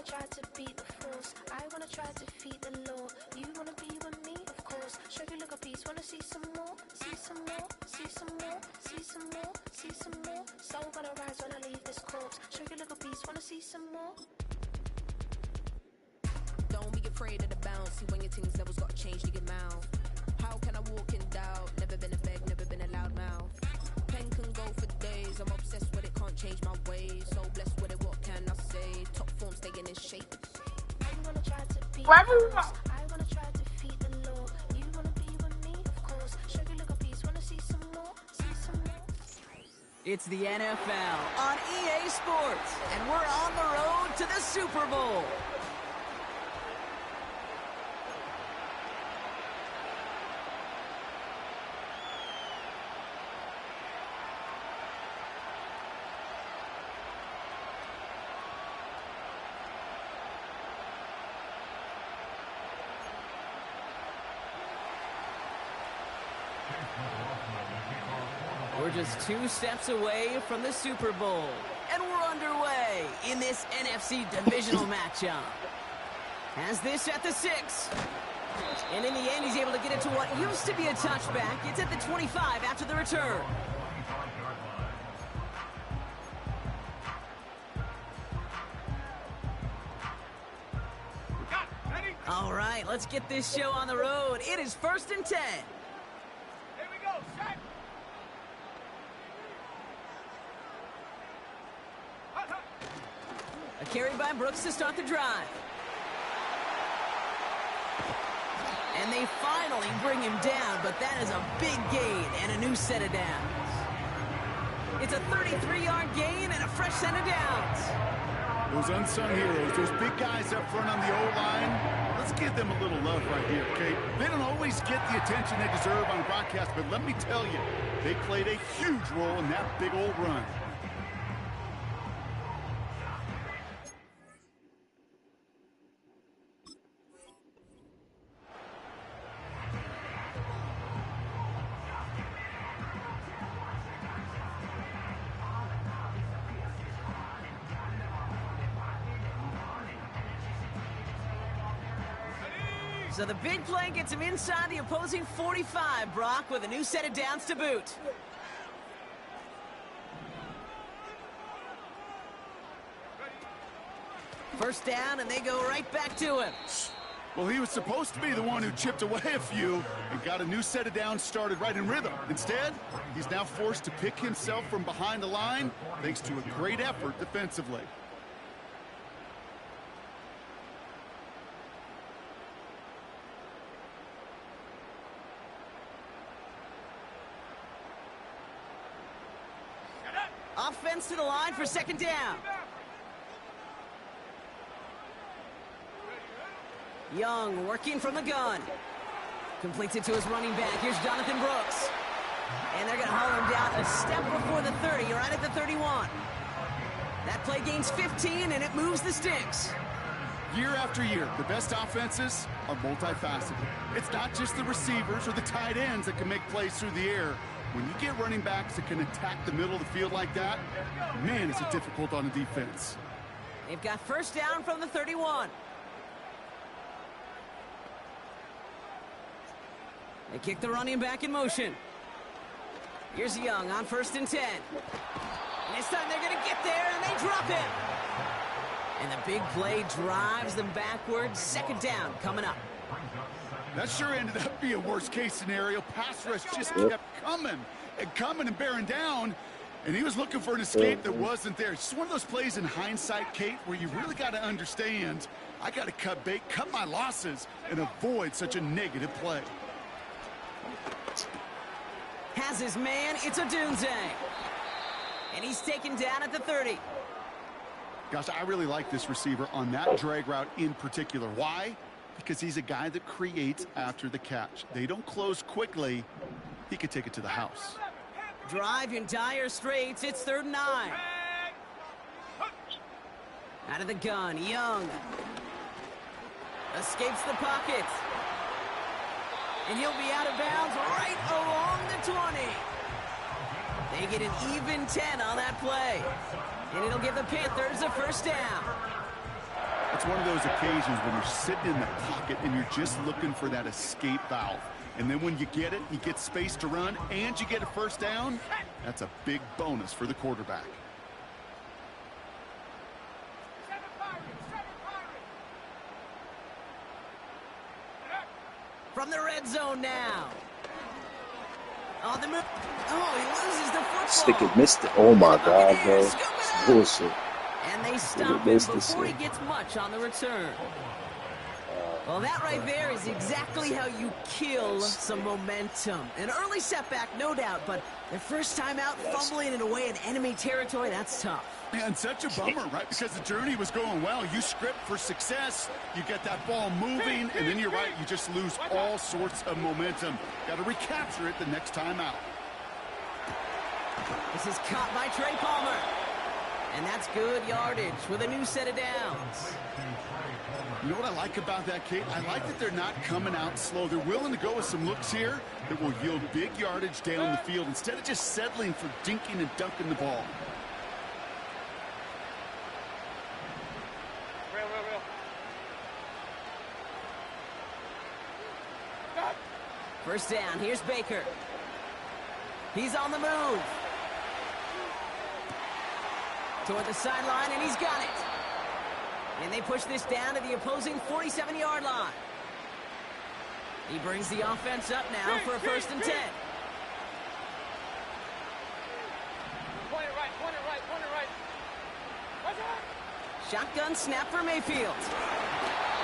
try to beat the force. I wanna try to defeat the law. You wanna be with me, of course. Show you look a piece, wanna see some more, see some more, see some more, see some more, see some more. Soul gonna rise when I leave this corpse. Show you look a piece, wanna see some more. Don't be afraid of the bounce. See when your things levels got changed, you get mouth. How can I walk in doubt? Never been a beg, never been a loud mouth. Pen can go for days. I'm obsessed with it, can't change my ways. So blessed with it, what can I say? Top form staying in shape. I wanna try to beat the force. I wanna try to defeat the law. You wanna be with me, of course. Show you look a piece, wanna see some more, see some more. It's the NFL on EA Sports, and we're on the road to the Super Bowl. We're just 2 steps away from the Super Bowl, and we're underway in this NFC divisional matchup. Has this at the 6. And in the end, he's able to get it to what used to be a touchback. It's at the 25 after the return. All right, let's get this show on the road. It is 1st and 10. A carry by Brooks to start the drive. And they finally bring him down, but that is a big gain and a new set of downs. It's a 33-yard gain and a fresh set of downs. Those unsung heroes, those big guys up front on the O-line, let's give them a little love right here, okay? They don't always get the attention they deserve on broadcast, but let me tell you, they played a huge role in that big old run. So the big play gets him inside the opposing 45, Brock, with a new set of downs to boot. First down, and they go right back to him. Well, he was supposed to be the one who chipped away a few and got a new set of downs started right in rhythm. Instead, he's now forced to pick himself from behind the line thanks to a great effort defensively. Offense to the line for 2nd down. Young working from the gun. Completes it to his running back. Here's Jonathan Brooks. And they're going to haul him down a step before the 30, right at the 31. That play gains 15, and it moves the sticks. Year after year, the best offenses are multifaceted. It's not just the receivers or the tight ends that can make plays through the air. When you get running backs that can attack the middle of the field like that, man, is it difficult on the defense. They've got first down from the 31. They kick the running back in motion. Here's Young on 1st and 10. And this time they're going to get there, and they drop him. And the big play drives them backwards. 2nd down coming up. That sure ended up being a worst-case scenario. Pass rush just kept coming and coming and bearing down, and he was looking for an escape that wasn't there. It's just one of those plays in hindsight, Kate, where you really got to understand, I got to cut bait, cut my losses, and avoid such a negative play. Has his man, it's a Dunze. And he's taken down at the 30. Gosh, I really like this receiver on that drag route in particular. Why? Because he's a guy that creates after the catch. They don't close quickly. He could take it to the house. Drive in dire straits. It's 3rd and 9. Out of the gun, Young. Escapes the pocket. And he'll be out of bounds right along the 20. They get an even 10 on that play. And it'll give the Panthers a first down. A It's one of those occasions when you're sitting in the pocket and you're just looking for that escape valve. And then when you get it, you get space to run, and you get a first down, that's a big bonus for the quarterback. From the red zone now. On the move. Oh, he loses the football. Stick it, missed it. Oh my God, bro. It's bullshit. And they stop him before he gets much on the return. Well, that right there is exactly how you kill some momentum. An early setback, no doubt, but their first time out, fumbling it away in enemy territory, that's tough. And such a bummer, right? Because the journey was going well. You script for success, you get that ball moving, and then you're right, you just lose all sorts of momentum. Got to recapture it the next time out. This is caught by Trey Palmer. And that's good yardage with a new set of downs. You know what I like about that, Kate? I like that they're not coming out slow. They're willing to go with some looks here that will yield big yardage down the field instead of just settling for dinking and dunking the ball. First down, here's Baker. He's on the move. Toward the sideline, and he's got it. And they push this down to the opposing 47-yard line. He brings the offense up now for a 1st and 10. Point it right. Shotgun snap for Mayfield.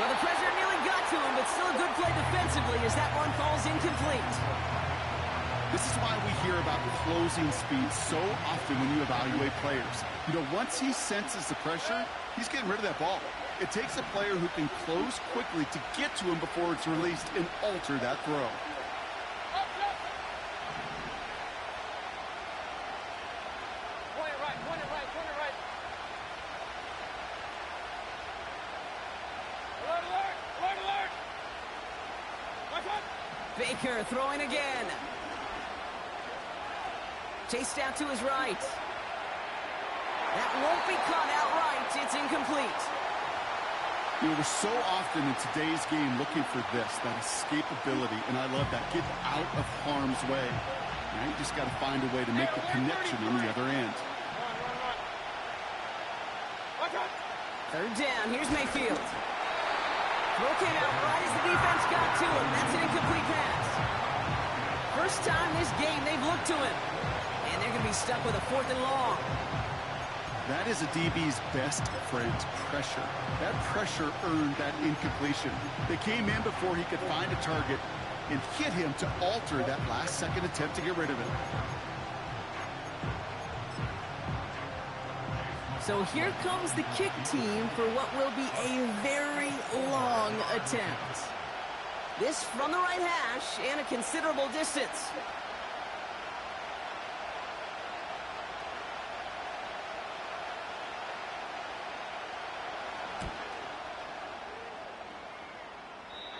Well, the pressure nearly got to him, but still a good play defensively as that one falls incomplete. This is why we hear about closing speed so often when you evaluate players. You know, once he senses the pressure, he's getting rid of that ball. It takes a player who can close quickly to get to him before it's released and alter that throw. Point it right. Alert! Watch out! Baker throwing again. Chased out to his right. That won't be caught outright. It's incomplete. You know, we're so often in today's game looking for this, that escapability, and I love that. Get out of harm's way. Now you just got to find a way to make the connection on the other end. Run. Watch out! Third down. Here's Mayfield. Throw came out right as the defense got to him. That's an incomplete pass. First time this game they've looked to him. And they're going to be stuck with a 4th and long. That is a DB's best friend, pressure. That pressure earned that incompletion. They came in before he could find a target and hit him to alter that last-second attempt to get rid of it. So here comes the kick team for what will be a very long attempt. This from the right hash and a considerable distance.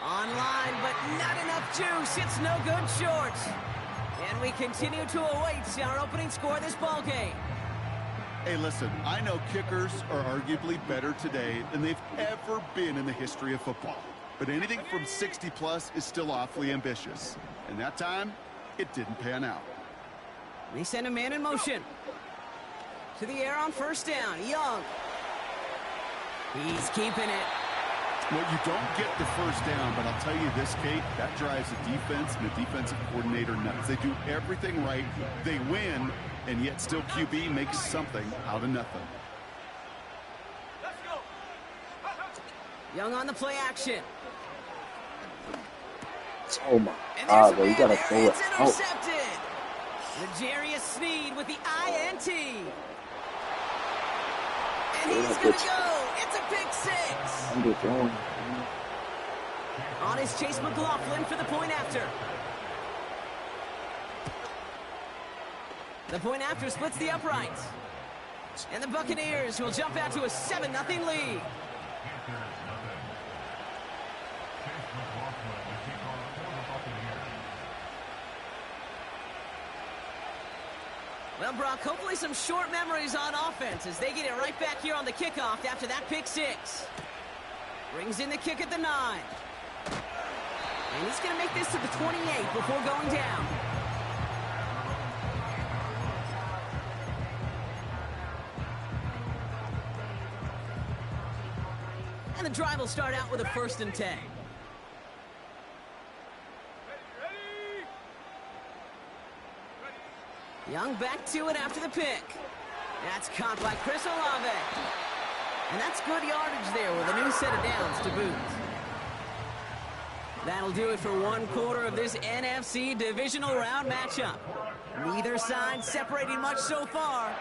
Online, but not enough juice. It's no good short. And we continue to await our opening score of this ball game. Hey, listen, I know kickers are arguably better today than they've ever been in the history of football. But anything from 60-plus is still awfully ambitious. And that time, it didn't pan out. They send a man in motion. To the air on first down. Young. He's keeping it. Well, you don't get the first down, but I'll tell you this, Kate, that drives the defense and the defensive coordinator nuts. They do everything right. They win, and yet still QB makes something out of nothing. Let's go! Young on the play action. Oh my God, bro, you gotta throw it It's out. intercepted. L'Jarius Sneed with the INT. And he's going to go. It's a pick six. Underthrown. On his Chase McLaughlin for the point after. The point after splits the uprights. And the Buccaneers will jump out to a 7-0 lead. Well, Brock, hopefully some short memories on offense as they get it right back here on the kickoff after that pick six. Brings in the kick at the 9. And he's going to make this to the 28 before going down. And the drive will start out with a 1st and 10. Young back to it after the pick. That's caught by Chris Olave. And that's good yardage there with a new set of downs to boot. That'll do it for 1/4 of this NFC divisional round matchup. Neither side separating much so far.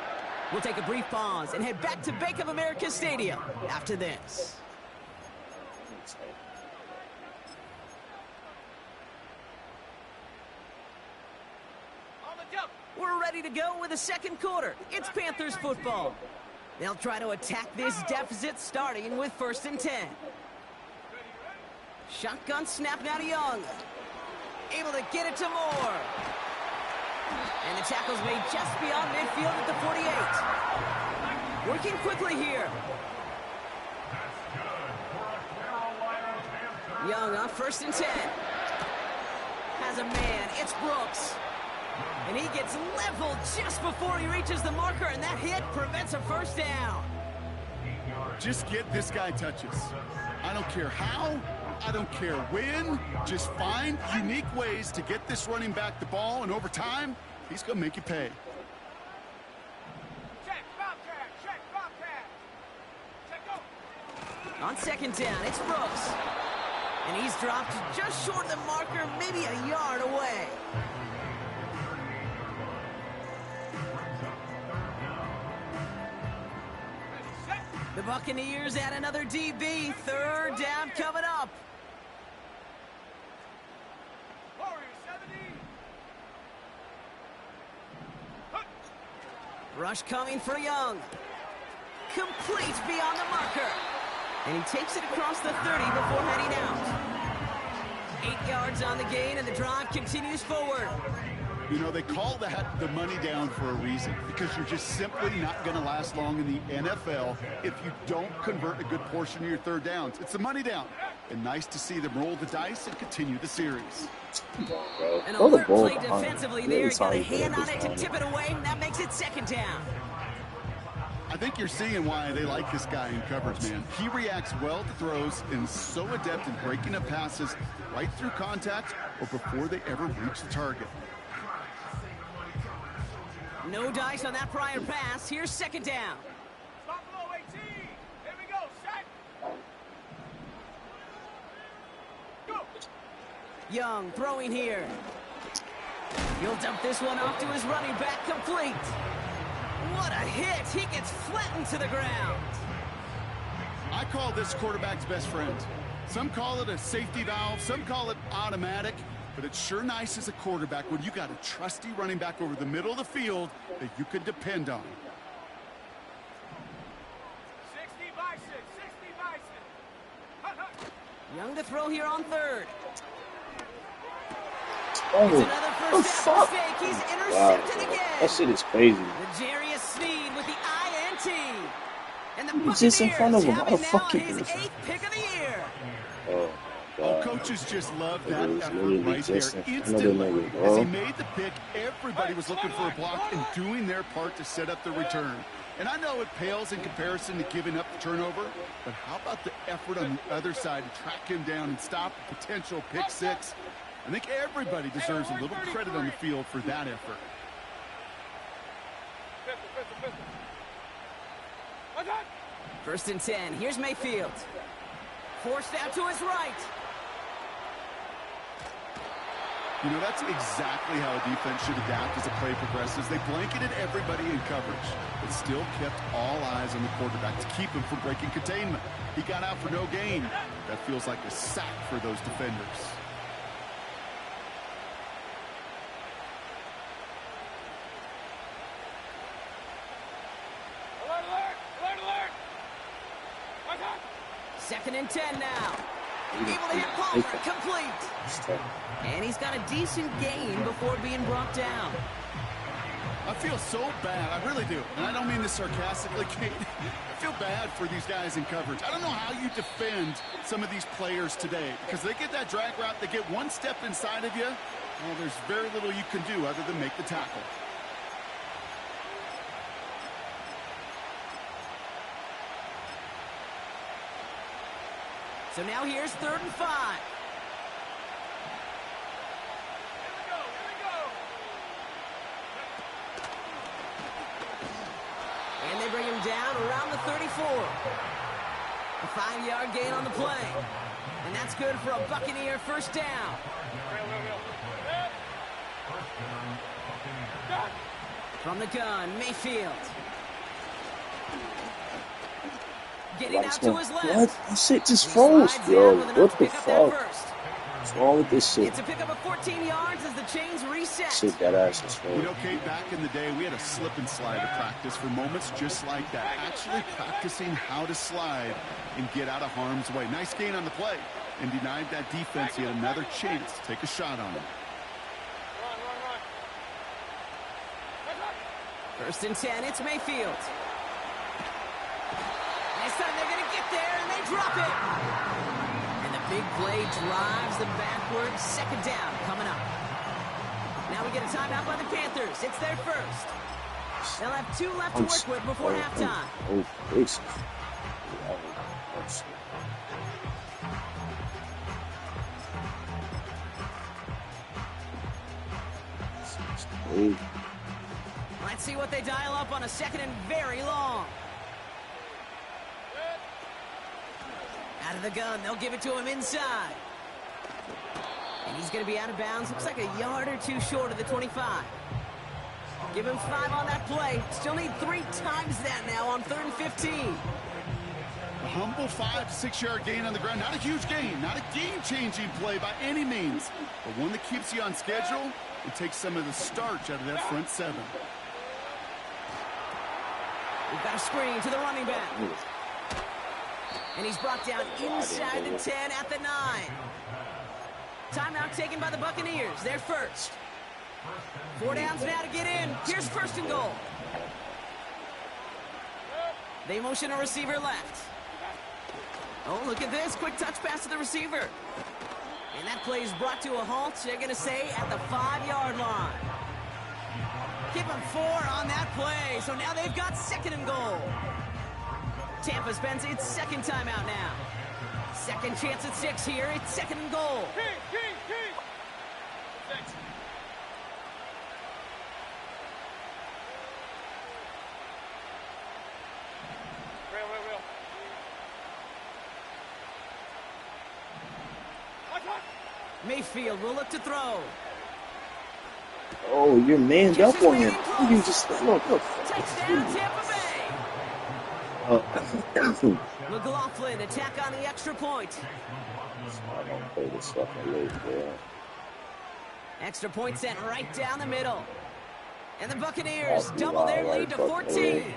We'll take a brief pause and head back to Bank of America Stadium after this. We're ready to go with the 2nd quarter. It's Panthers football. They'll try to attack this deficit starting with 1st and 10. Shotgun snap now to Young. Able to get it to Moore. And the tackle's made just beyond midfield at the 48. Working quickly here. Young on 1st and 10. Has a man. It's Brooks. And he gets leveled just before he reaches the marker, and that hit prevents a 1st down. Just get this guy touches. I don't care how, I don't care when. Just find unique ways to get this running back the ball, and over time, he's going to make you pay. Check, Bobcat, check, Bobcat. Check, go. On 2nd down, it's Brooks. And he's dropped just short of the marker, maybe a yard away. The Buccaneers add another DB. 3rd down coming up. Rush coming for Young. Complete beyond the marker. And he takes it across the 30 before heading out. 8 yards on the gain, and the drive continues forward. You know, they call that the money down for a reason, because you're just simply not going to last long in the NFL if you don't convert a good portion of your 3rd downs. It's the money down. And nice to see them roll the dice and continue the series. An alert play defensively there. Got a hand on it to tip it away, and that makes it 2nd down. I think you're seeing why they like this guy in coverage, man. He reacts well to throws and is so adept in breaking up passes right through contact or before they ever reach the target. No dice on that prior pass. Here's 2nd down. Stop below 18. Here we go. Set. Go. Young throwing here. He'll dump this one off to his running back, complete. What a hit. He gets flattened to the ground. I call this quarterback's best friend. Some call it a safety valve. Some call it automatic. But it's sure nice as a quarterback when you got a trusty running back over the middle of the field that you can depend on. 60 Bison, 60 Bison. Hut, hut. Young to throw here on 3rd. Oh, It's another oh, 1st down fuck. mistake. He's Wow, intercepted bro. again. That shit is crazy. L'Jarius Sneed with the INT. And the He's just in front of him. How the Buccaneers fuck have he him now does on his 8th pick of the year. Oh, Oh, God. coaches just love that It was effort literally right there. just in front of Instantly, them, bro. as he made the pick, everybody was looking for a block and doing their part to set up the return. And I know it pales in comparison to giving up the turnover, but how about the effort on the other side to track him down and stop a potential pick 6? I think everybody deserves a little credit on the field for that effort. Pistol. Hut, hut. 1st and 10. Here's Mayfield. Forced out to his right. You know, that's exactly how a defense should adapt as the play progresses. They blanketed everybody in coverage, but still kept all eyes on the quarterback to keep him from breaking containment. He got out for no gain. That feels like a sack for those defenders. Alert, alert, alert, alert. Hut, hut. 2nd and 10 now. Able to hit Palmer, complete. And he's got a decent gain before being brought down. I feel so bad. I really do. And I don't mean this sarcastically, Kate. I feel bad for these guys in coverage. I don't know how you defend some of these players today because they get that drag route, they get one step inside of you. Well, there's very little you can do other than make the tackle. So now here's 3rd and 5. And they bring him down around the 34. A 5-yard gain on the play. And that's good for a Buccaneer first down. From the gun, Mayfield. Getting out to his left. What? That's it, just froze, yo. What the fuck? What's wrong with this shit? It's a pickup of 14 yards as the chains reset. Shit, that ass is froze. You know, Kate, back in the day, we had a slip and slide to practice for moments just like that. Actually practicing how to slide and get out of harm's way. Nice gain on the play. And denied that defense yet another chance to take a shot on him. First and 10, it's Mayfield. This time they're going to get there, and they drop it. And the big play drives them backwards. 2nd down coming up. Now we get a timeout by the Panthers. It's their first. They'll have 2 left to work with before halftime. Oh, Jesus. Let's see what they dial up on a 2nd and very long. Out of the gun, they'll give it to him inside. And he's going to be out of bounds. Looks like a yard or 2 short of the 25. Give him 5 on that play. Still need 3 times that now on 3rd and 15. A humble 5 to 6 yard gain on the ground. Not a huge gain, not a game-changing play by any means, but one that keeps you on schedule and takes some of the starch out of that front 7. We've got a screen to the running back. And he's brought down inside the 10 at the 9. Timeout taken by the Buccaneers. They're first. 4 downs now to get in. Here's 1st and goal. They motion a receiver left. Oh, look at this. Quick touch pass to the receiver. And that play is brought to a halt, they're going to say, at the 5-yard line. Give them 4 on that play. So now they've got 2nd and goal. Tampa spends its 2nd timeout now. 2nd chance at 6 here. It's 2nd and goal. Mayfield will look to throw. Oh, you're manned up on him. You just look. Touchdown, Tampa Bay. McLaughlin attack on the extra point. I don't play this fucking late, bro. Extra point sent right down the middle. And the Buccaneers double their lead to 14.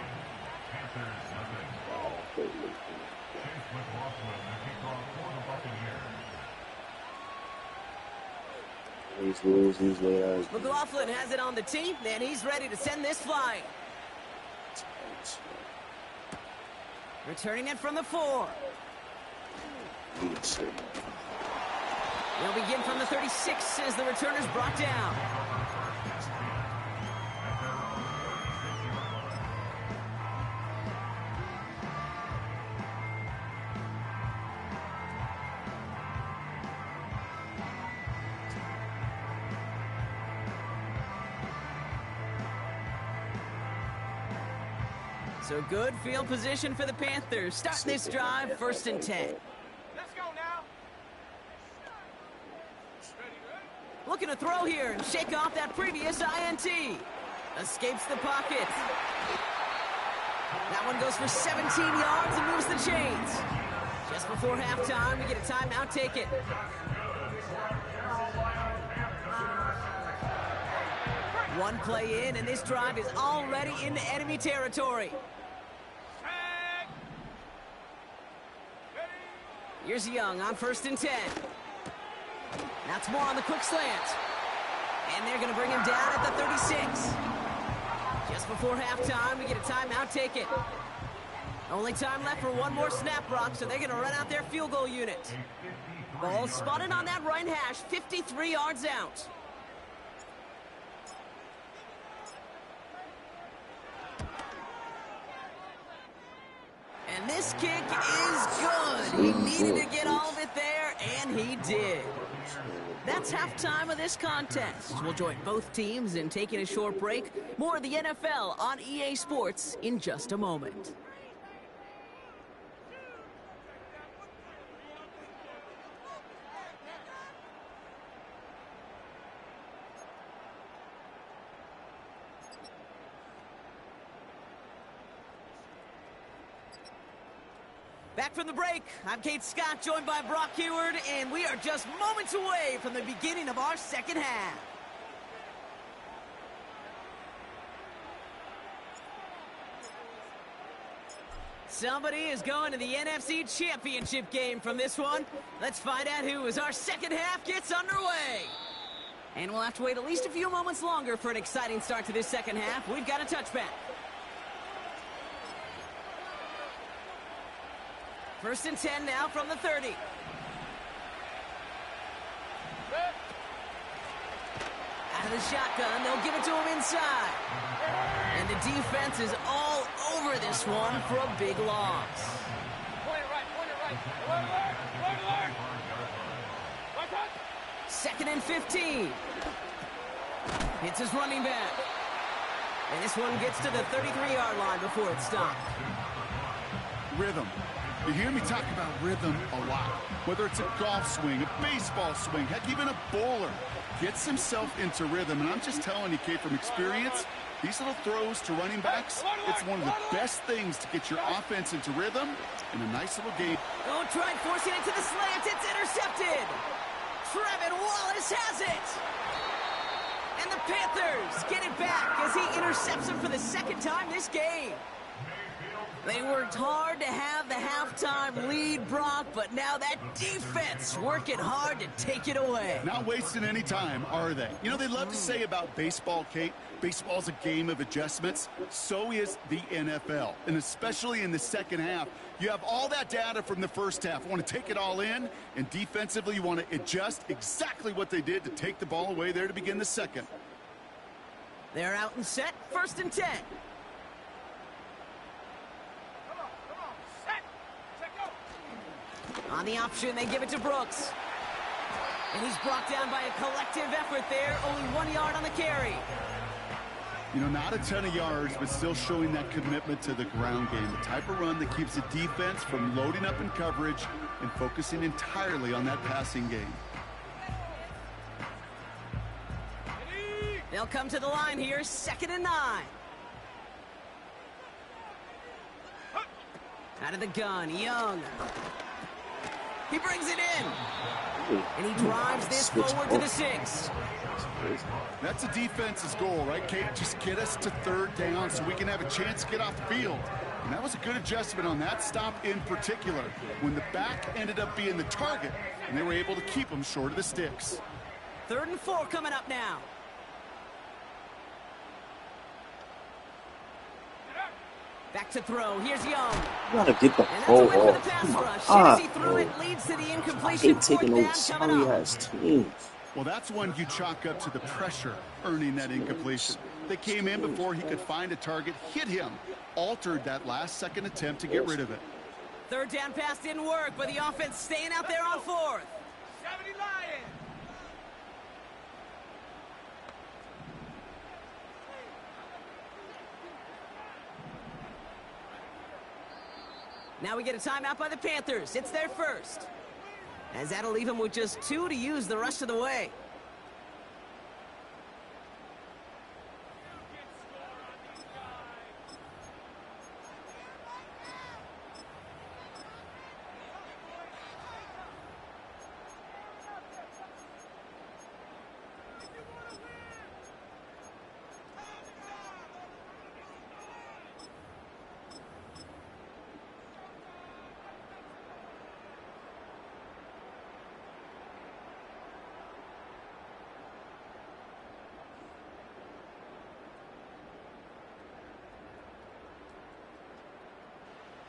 These rules, these layouts. McLaughlin has it on the tee, and he's ready to send this flying. Returning it from the 4. They'll begin from the 36 as the returner's brought down. So good field position for the Panthers. Starting this drive, 1st and 10. Let's go now. Looking to throw here and shake off that previous INT. Escapes the pocket. That one goes for 17 yards and moves the chains. Just before halftime, we get a timeout taken. One play in, and this drive is already into enemy territory. Here's Young on 1st and 10. That's more on the quick slant. And they're going to bring him down at the 36. Just before halftime, we get a timeout taken. Only time left for one more snap, Brock, so they're going to run out their field goal unit. Ball spotted on that right hash, 53 yards out. And this kick is good. He needed to get all of it there, and he did. That's halftime of this contest. We'll join both teams in taking a short break. More of the NFL on EA Sports in just a moment. Back from the break, I'm Kate Scott, joined by Brock Heward, and we are just moments away from the beginning of our second half. Somebody is going to the NFC Championship game from this one. Let's find out who as our second half gets underway. And we'll have to wait at least a few moments longer for an exciting start to this second half. We've got a touchback. First and 10 now from the 30. Out of the shotgun, they'll give it to him inside. And the defense is all over this one for a big loss. Point it right. Alert. Second and 15. Hits his running back. And this one gets to the 33-yard line before it's stopped. Rhythm. You hear me talk about rhythm a lot. Whether it's a golf swing, a baseball swing, heck, even a bowler gets himself into rhythm. And I'm just telling you, Kate, from experience, these little throws to running backs, it's one of the best things to get your offense into rhythm in a nice little game. Oh, tried forcing it to the slant. It's intercepted. Trevin Wallace has it. And the Panthers get it back as he intercepts him for the second time this game. They worked hard to have the halftime lead, Brock, but now that defense working hard to take it away. Not wasting any time, are they? You know, they love to say about baseball, Kate, baseball's a game of adjustments. So is the NFL. And especially in the second half, you have all that data from the first half. You want to take it all in, and defensively you want to adjust exactly what they did to take the ball away there to begin the second. They're out and set, first and 10. On the option, they give it to Brooks. And he's brought down by a collective effort there. Only 1 yard on the carry. You know, not a ton of yards, but still showing that commitment to the ground game. The type of run that keeps the defense from loading up in coverage and focusing entirely on that passing game. They'll come to the line here, second and 9. Out of the gun, Young. He brings it in. And he drives this forward to the 6. That's a defense's goal, right, Kate? Just get us to third down so we can have a chance to get off the field. And that was a good adjustment on that stop in particular, when the back ended up being the target, and they were able to keep him short of the sticks. 3rd and 4 coming up now. Back to throw. Here's Young. You gotta get the ball off. Come on. He threw it, leads to the I incompletion. hate taking those sorry-ass teams. Well, that's one you chalk up to the pressure earning that incompletion. They came in before he could find a target, hit him, altered that last-second attempt to get rid of it. 3rd down pass didn't work, but the offense staying out there on 4th. 70 Lions. Now we get a timeout by the Panthers. It's their first. As that'll leave them with just 2 to use the rest of the way.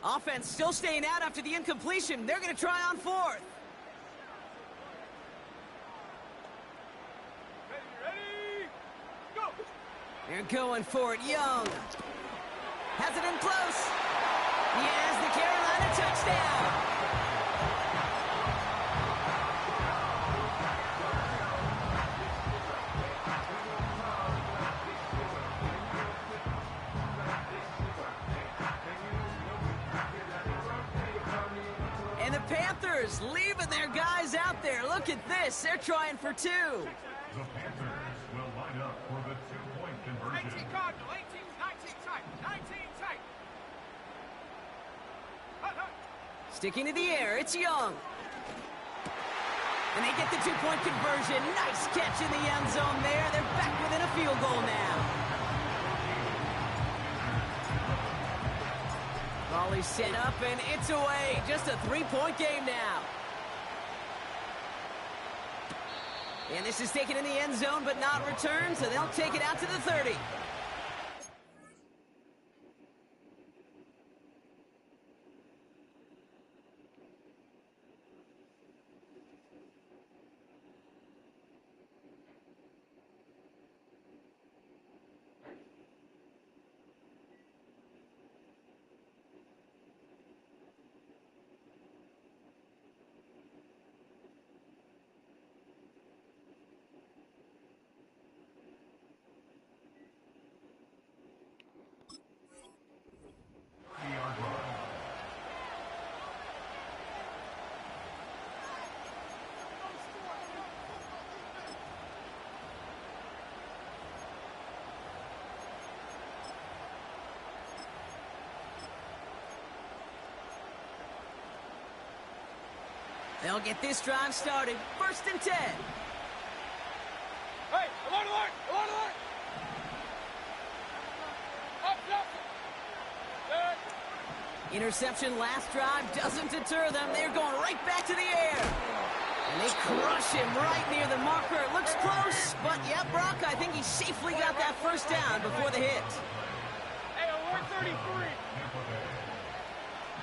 Offense still staying out after the incompletion. They're going to try on fourth. Ready, go! They're going for it. Young has it in close. He has the Carolina touchdown. And the Panthers leaving their guys out there. Look at this. They're trying for two. The Panthers will line up for the two-point conversion. 18 Cardinal, 18, 19 tight, 19 tight. Hut, hut. Sticking to the air, it's Young. And they get the two-point conversion. Nice catch in the end zone there. They're back within a field goal now. Volley set up, and it's away. Just a three-point game now. And this is taken in the end zone, but not returned, so they'll take it out to the 30. They'll get this drive started. 1st and 10. Hey, alert, alert, alert, alert! Up, up! Good. Interception last drive doesn't deter them. They're going right back to the air. And they crush him right near the marker. It looks close, but yeah, Brock, I think he safely got that first down before the hit. Hey, alert 33.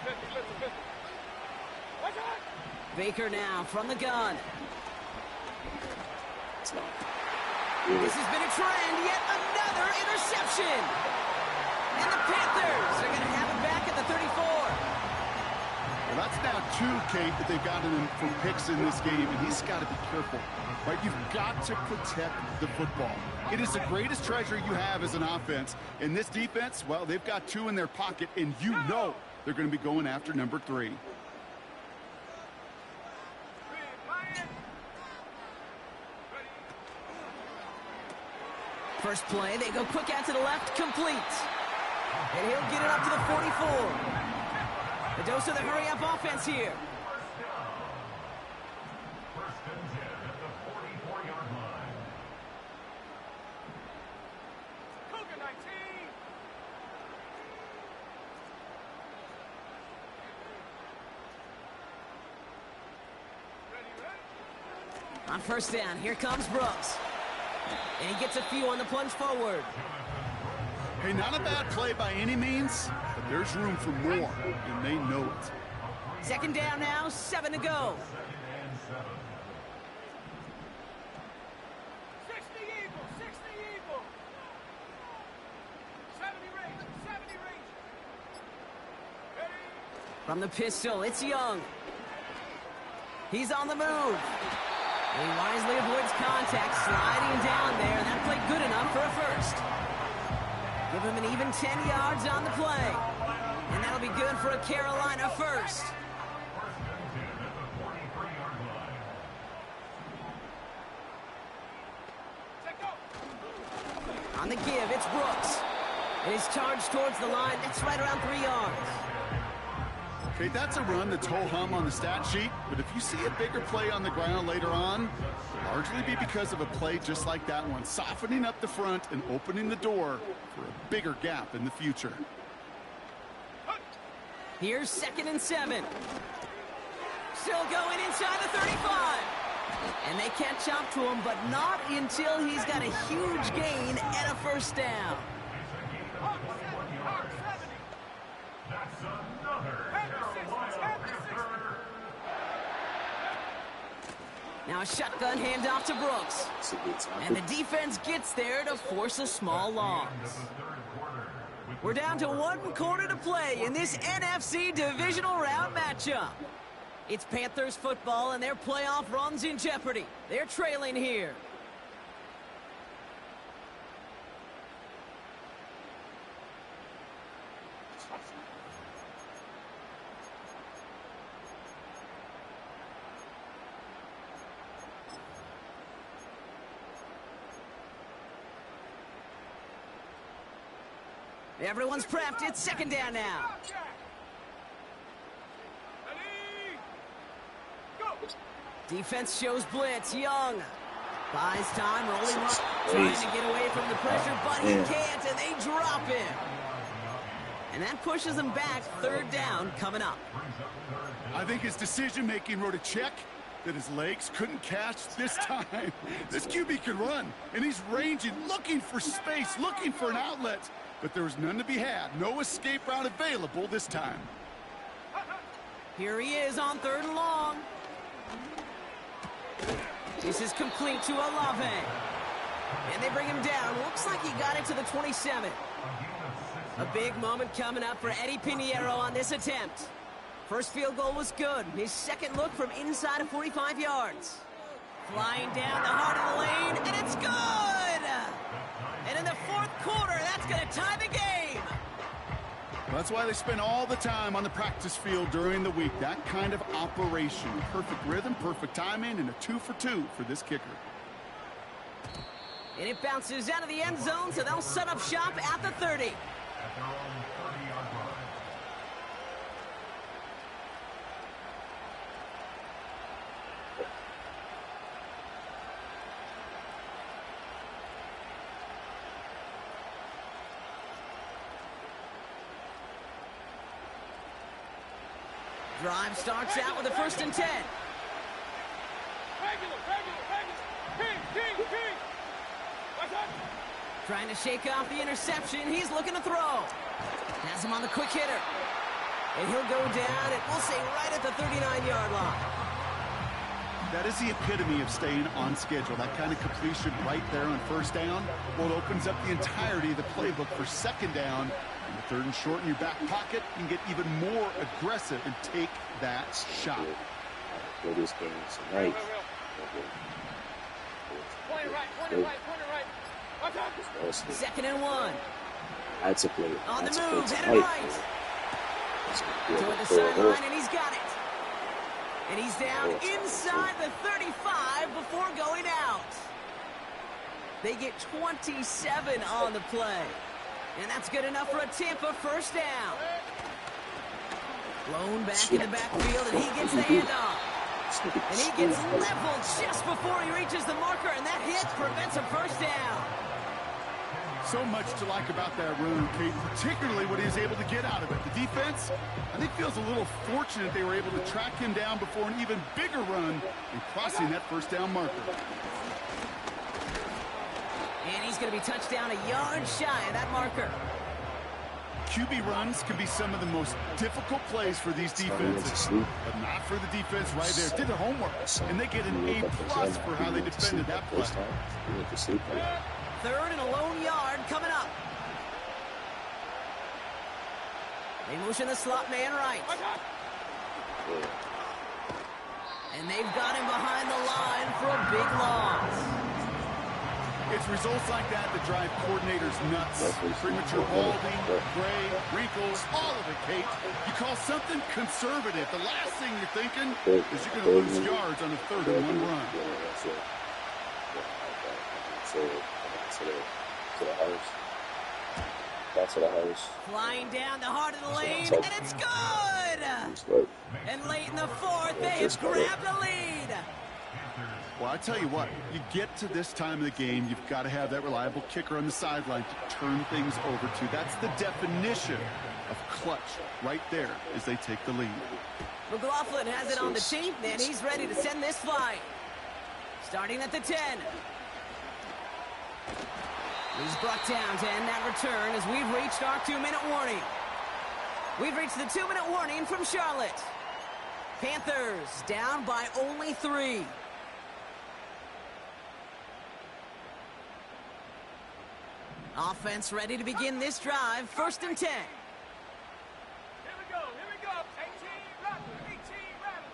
50, 50, 50. Watch out! Baker now from the gun. This has been a trend, yet another interception. And the Panthers are going to have it back at the 34. Well, that's now 2, Kate, that they've gotten him for picks in this game, and he's got to be careful. Right? You've got to protect the football. It is the greatest treasure you have as an offense. In this defense, well, they've got 2 in their pocket, and you know they're going to be going after number 3. First play, they go quick out to the left, complete. And he'll get it up to the 44. A dose of the hurry-up offense here. First and 10 at the 44-yard line. Cougar 19. Ready, ready? On first down, here comes Brooks. And he gets a few on the plunge forward. Hey, not a bad play by any means, but there's room for more, and they know it. Second down now, 7 to go. 60 Eagle, 60 Eagle. 70 range, 70 range. Ready? From the pistol, it's Young. He's on the move. And he wisely avoids contact, sliding down there. That played good enough for a first. Give him an even 10 yards on the play. And that'll be good for a Carolina first. On the give, it's Brooks. And he's charged towards the line. That's right around 3 yards. Okay, that's a run that's ho-hum on the stat sheet, but if you see a bigger play on the ground later on, it'll largely be because of a play just like that one, softening up the front and opening the door for a bigger gap in the future. Here's 2nd and 7. Still going inside the 35. And they catch up to him, but not until he's got a huge gain and a first down. That's another Now a shotgun handoff to Brooks. And the defense gets there to force a small loss. We're down to 1 quarter to play in this NFC divisional round matchup. It's Panthers football and their playoff run's in jeopardy. They're trailing here. Everyone's prepped. It's second down now. Defense shows blitz. Young buys time, rolling up, trying to get away from the pressure, but he can't, and they drop him. And that pushes him back. Third down coming up. I think his decision-making wrote a check that his legs couldn't catch this time. This QB can run, and he's ranging, looking for space, looking for an outlet. But there was none to be had. No escape route available this time. Here he is on third and long. This is complete to Olave. And they bring him down. Looks like he got it to the 27. A big moment coming up for Eddie Pinheiro on this attempt. First field goal was good. His second look from inside of 45 yards. Flying down the heart of the lane, and it's good! And in the fourth quarter, that's going to tie the game. Well, that's why they spend all the time on the practice field during the week. That kind of operation. Perfect rhythm, perfect timing, and a 2 for 2 for this kicker. And it bounces out of the end zone, so they'll set up shop at the 30. At their own 30-yard line. Drive starts out with a 1st and 10. Trying to shake off the interception. He's looking to throw. Has him on the quick hitter. And he'll go down, and we'll say right at the 39-yard line. That is the epitome of staying on schedule. That kind of completion right there on first down. Well, it opens up the entirety of the playbook for second down. And the 3rd and short in your back pocket, you can get even more aggressive and take that shot. For this game tonight. Point it right. 2nd and 1. I had to play. On the move, headed tonight. right. Toward the sideline, and he's got it. And he's down inside the 35 before going out. They get 27 on the play. And that's good enough for a Tampa first down. Blown back in the backfield, and he gets the handoff. And he gets leveled just before he reaches the marker, and that hit prevents a first down. So much to like about that run, Kate, particularly what he was able to get out of it. The defense, I think, feels a little fortunate they were able to track him down before an even bigger run and crossing that first down marker. And he's going to be touched down a yard shy of that marker. QB runs can be some of the most difficult plays for these defenses, but not for the defense right there. Did their homework, and they get an A+ for how they defended that play. 3rd and a lone yard coming up. They motion the slot man right. And they've got him behind the line for a big loss. It's results like that that drive coordinators nuts. Premature balding, gray, wrinkles, all of it, Kate. You call something conservative. The last thing you're thinking is you're going to lose yards on a 3rd and 1 run. To the house. Back to the house. Flying down the heart of the lane, and it's good! And late in the 4th, they have grabbed a lead. Well, I tell you what, you get to this time of the game, you've got to have that reliable kicker on the sideline to turn things over to. That's the definition of clutch right there as they take the lead. McLaughlin has it on the tape, and he's ready to send this flying. Starting at the 10. He's brought down to end that return as we've reached our 2-minute warning. We've reached the 2-minute warning from Charlotte. Panthers down by only 3. Offense ready to begin this drive. 1st and 10. Here we go, 18 Rattler, 18 Rattler.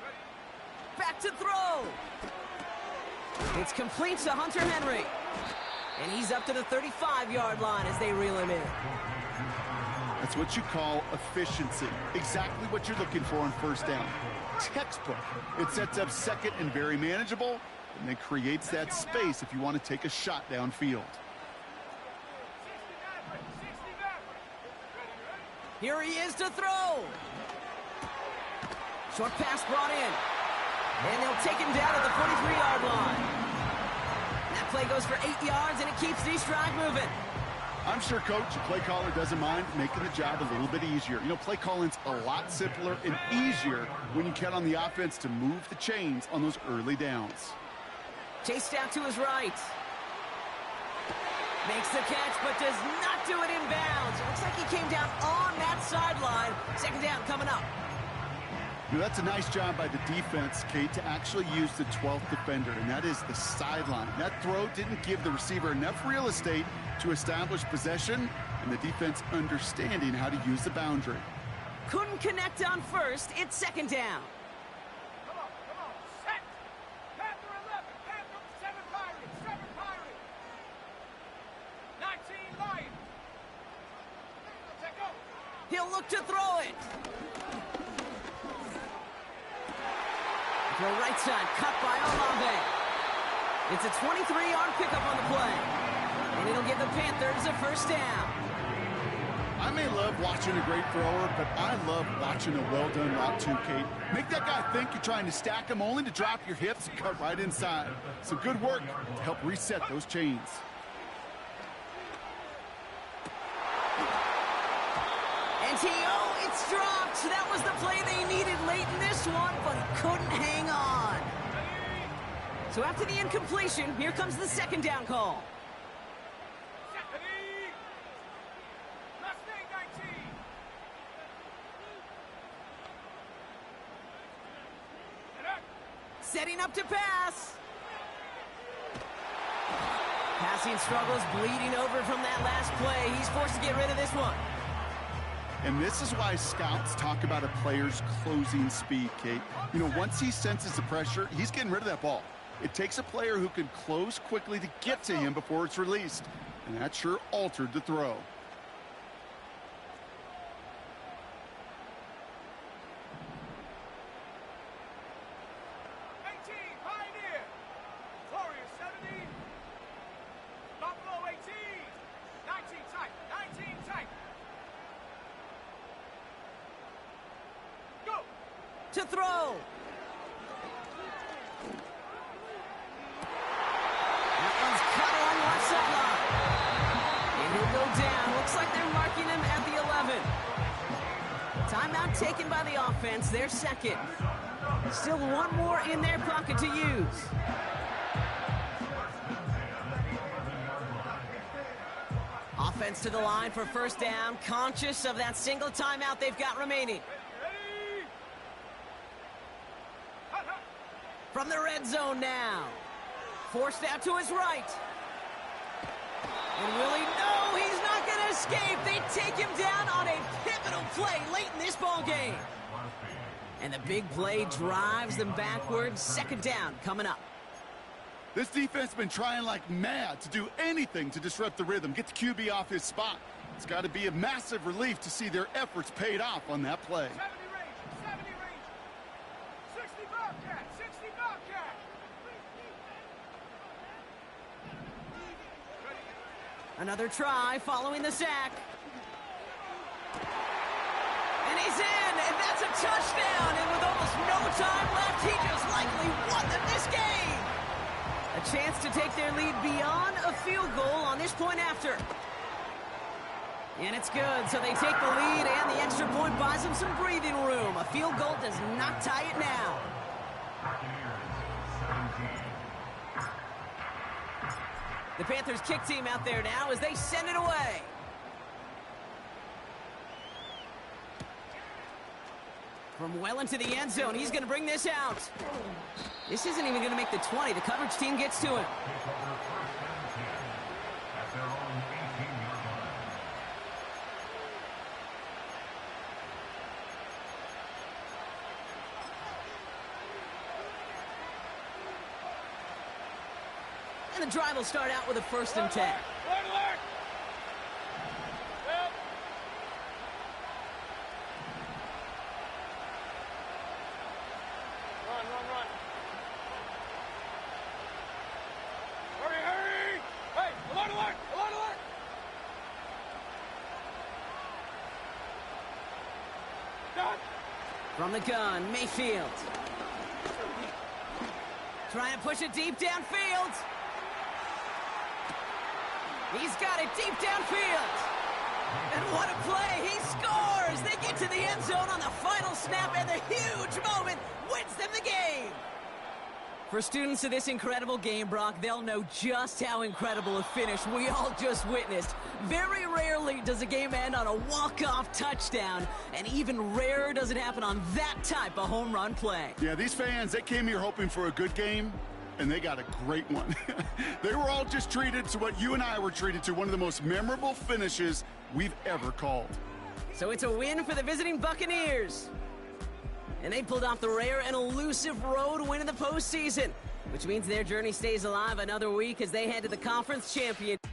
Ready? Back to throw. It's complete to Hunter Henry. And he's up to the 35-yard line as they reel him in. That's what you call efficiency. Exactly what you're looking for on 1st down. Textbook. It sets up 2nd and very manageable, and then creates that space if you want to take a shot downfield. 60 Maverick, 60 Maverick. Ready? Here he is to throw. Short pass brought in. And they'll take him down at the 43-yard line. That play goes for 8 yards, and it keeps the stride moving. I'm sure, Coach, the play caller doesn't mind making the job a little bit easier. You know, play calling's a lot simpler and easier when you count on the offense to move the chains on those early downs. Chased out to his right. Makes the catch, but does not do it in bounds. It looks like he came down on that sideline. 2nd down coming up. You know, that's a nice job by the defense, Kate, to actually use the 12th defender, and that is the sideline. That throw didn't give the receiver enough real estate to establish possession, and the defense understanding how to use the boundary. Couldn't connect on 1st. It's 2nd down. Come on, set. Panther 11, Panther 7 Pirates, 7 Pirates. 19 Lions. Check out. He'll look to throw it. Throw right side, cut by Olave. It's a 23-yard pickup on the play. And it'll give the Panthers a 1st down. I may love watching a great thrower, but I love watching a well-done route too, Kate. Make that guy think you're trying to stack him only to drop your hips and cut right inside. Some good work to help reset those chains. And T.O., it's dropped. That was the play they needed late in this one, but he couldn't hang on. So after the incompletion, here comes the 2nd down call. Mustang 19. Setting up to pass. Passing struggles, bleeding over from that last play. He's forced to get rid of this one. And this is why scouts talk about a player's closing speed, Kate. You know, once he senses the pressure, he's getting rid of that ball. It takes a player who can close quickly to get to him before it's released. And that sure altered the throw. Pioneer. Warrior 70. Buffalo 18. 19 tight. 19 tight. Go. To throw. That one's cut on left sideline. And he'll go down. Looks like they're marking him at the 11. Timeout taken by the offense. Their 2nd. Still one more in their pocket to use. Offense to the line for 1st down. Conscious of that single timeout they've got remaining. Ready. From the red zone now. Forced out to his right. And will he? No, he's not going to escape. They take him down on a pivotal play late in this ball game. And the big play drives them backwards. 2nd down coming up. This defense has been trying like mad to do anything to disrupt the rhythm, get the QB off his spot. It's got to be a massive relief to see their efforts paid off on that play. 70 range. 60 Bobcat. 60 Bobcat. Another try following the sack. And he's in, and that's a touchdown. And with almost no time left, he just likely won them this game. A chance to take their lead beyond a field goal on this point after. And it's good, so they take the lead, and the extra point buys them some breathing room. A field goal does not tie it now. The Panthers kick team out there now as they send it away. From well into the end zone, he's going to bring this out. This isn't even going to make the 20. The coverage team gets to him. At their own And the drive will start out with a 1st and 10. Alert, alert! Yep. Run, run, run. Hurry, hurry! Hey, alert, alert! Alert, alert! Done! From the gun, Mayfield. Trying to push it deep downfield. He's got it deep downfield. And what a play. He scores. They get to the end zone on the final snap, and the huge moment wins them the game. For students of this incredible game, Brock, they'll know just how incredible a finish we all just witnessed. Very rarely does a game end on a walk-off touchdown, and even rarer does it happen on that type of home run play. Yeah, these fans, they came here hoping for a good game, and they got a great one. They were all just treated to what you and I were treated to, one of the most memorable finishes we've ever called. So it's a win for the visiting Buccaneers. And they pulled off the rare and elusive road win in the postseason, which means their journey stays alive another week as they head to the conference championship.